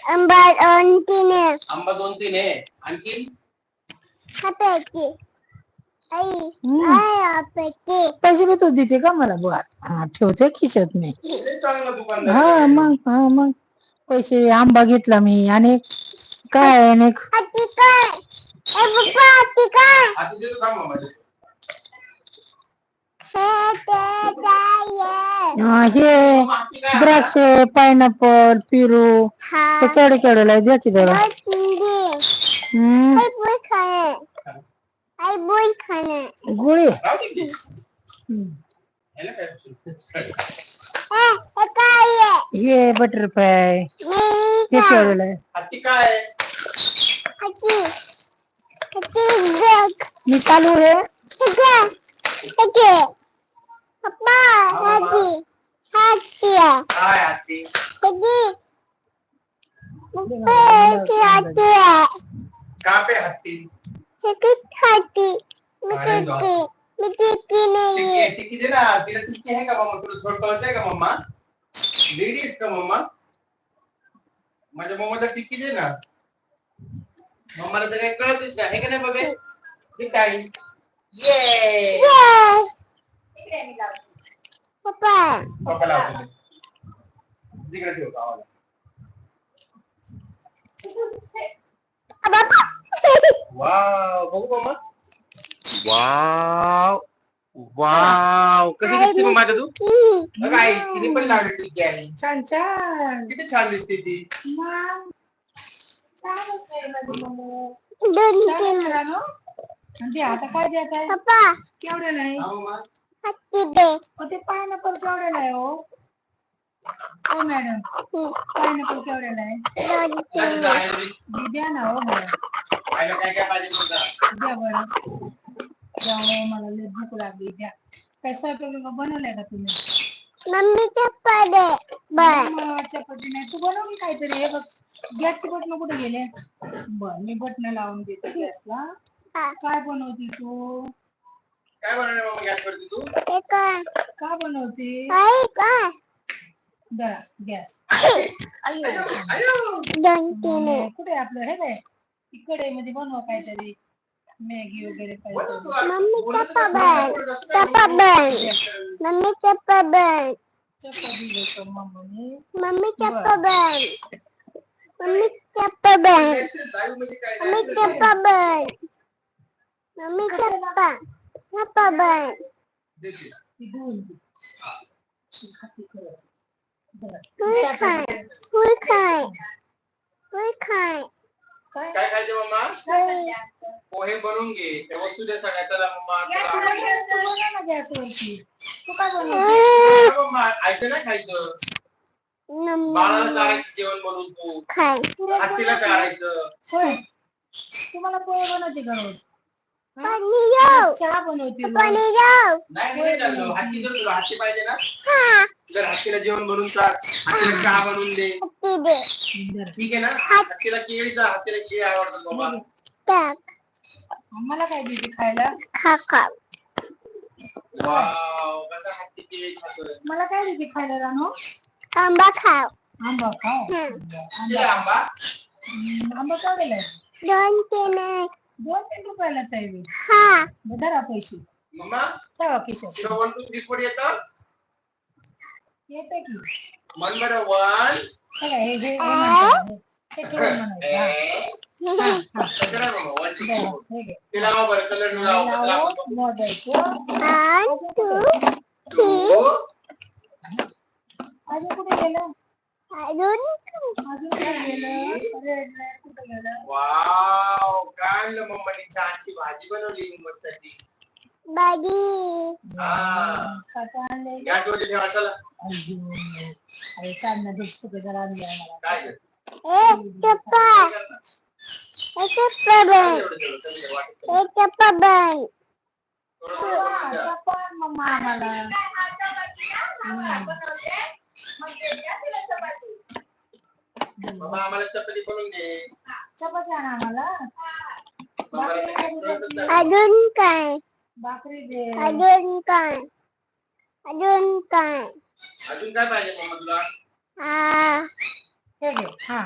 आंबा 2-3 आहे. आंबा 2-3 आहे. आणखी हाताची आई पैसे मी तू देते का मला बुवा? हा ठेवते खिशात मी. लय चांगला दुकानदार हा आहे. मग पैसे आंबा घेतला मी आणि काय आणि हाती काय पप्पा हाती काय आता देतो का मम्मा? हे द्राक्ष पायनॅपल पेरू हे केवढे केवढे द्या की जरा. गुळी राहू दे की. ह्याला काय? हे बटरफ्लाय हे केवढे आहे? हत्ती काय? मी चालू आहे. काय हत्ती? का पे हत्ती? टिक्की दे ना. तिला टिक्की आहे का मम्मा? तुला थोडं कळतंय का मम्मा? लेडी आहेस का मम्मा? माझ्या मम्माला टिक्की दे ना. मम्माला तर काही कळतच नाही हे का नाही बघे? ठीक आहे. ये पप्पा लावतो. तिकडे ठेव गावाला. वाव बघू मम्मा. वाव वाव कशी दिसते मग माझ्या तू? काय तिने पण लावली टिक्की आहे. छान छान किती छान दिसते ती. आता काय देत आहे पप्पा केवढ्याला आहे? हा मम्मा. हत्ती दे ते पायनॅपल केवढ्याला आहे हो? हो मॅडम पायनॅपल केवढ्याला आहे? 2-3 द्या ना हो मला. खायला काय काय पाहिजे तुला? द्या बरं द्या हो मला लय भूक लागली द्या. काय स्वयंपाक बनवलाय का तुम्ही? मम्मीच्या पडे बर चपाती नाही तू बनवली काहीतरी. हे बघ गॅसची बटन कुठे गेले? बर मी बटन लावून देते गॅसला. काय बनवते तू? काय बनवणार मम्मा गॅसवरती तू? का बनवते? काय दळा गॅस. आयो 2-3 कुठे आपलं हे काय इकडे मध्ये बनवा काहीतरी मॅगी वगैरे बनव तू काहीतरी. आता. मम्मी बोलत चप्पा होता बन मम्मी चप्पा बन चपाती देतो मम्मीने. मम्मी चप्पा बन मम्मी चप्पा बन लाईव्ह मध्ये काय मम्मी काय चप्पा बन मम्मी चप्पा बन देते. ती धुवून दे. ती खाती खरं. बरं. फुल खाय काय काय खायचं मम्मा? काय पोहे बनवून घे. त्या वस्तू दे सगळ्या. चला मम्मा तू चला. बनव ना गॅसवरती. तू काय बनवते? काय मम्मा ऐकतं नाही खायचं. बाळाला नम्मी चारायचं जेवण बनवून तू. खाय हत्तीला चारायचं. होय तुम्हाला पोहे बनवते का रोज? पाणी जाऊ चहा बनवते रोज. पाणी जाऊ नाही मी चाललो. हत्ती जर तुला हत्ती पाहिजे ना हा जर हत्तीला जेवण बनवून चार. हत्तीला चहा बनवून दे. हत्ती दे बरं. ठीक आहे ना? हत्तीला केळी हत्तीला केळी आवडतात बाबा. टाक मला काय देते खायला? खा वाव कसा हत्ती केळी खातोय. मला काय देते खायला रानो? आंबा खाव आंबा खाऊ. किती आंबा? आंबा केवढ्याला आहे? 2-3 2-3 रुपयालाच आहे बे. हा धरा पैसे मम्मा ठेवा खिशात. तुला 1 2 3 4 येतं? येते की मन बरं 1 बघा हे म्हणतात. हे ठेवून म्हणायचं. हा. हा. कसं नाही बाबा 1 2 3 बरं, 4 हे घे. ते लावा बरं कलर लावा कसं लावू, लागतो. मोजायचं. 1 2 2 अजून कुठे गेलं? अजून अजून कुठे गेलं? रेड कुठे गेलं? वाव काय आणलं मम्माने छानशी भाजी बनवली मम्मासाठी. बाजी हा काय आणलंय? गॅसवरती ठेवा चला. अरे कांदा दिसतो का जरा आणलाय मला. काय कर? चप्पा काय करणार? चप्पा बन एवढं तेवढं कमी आहे, वाटत नाही. चप्पा बन थोडं थोडं बनवून द्या. चपात मम्मा आम्हाला. बाबा आम्हाला चपाती बनवून दे. चपाती आणा आम्हाला. मम्माला भाकरी काही नाही कळतच देत. नाही. अजून काय भाकरी दे. अजून काय अजून काय पाहिजे मम्मा तुला? हा हे घे. हा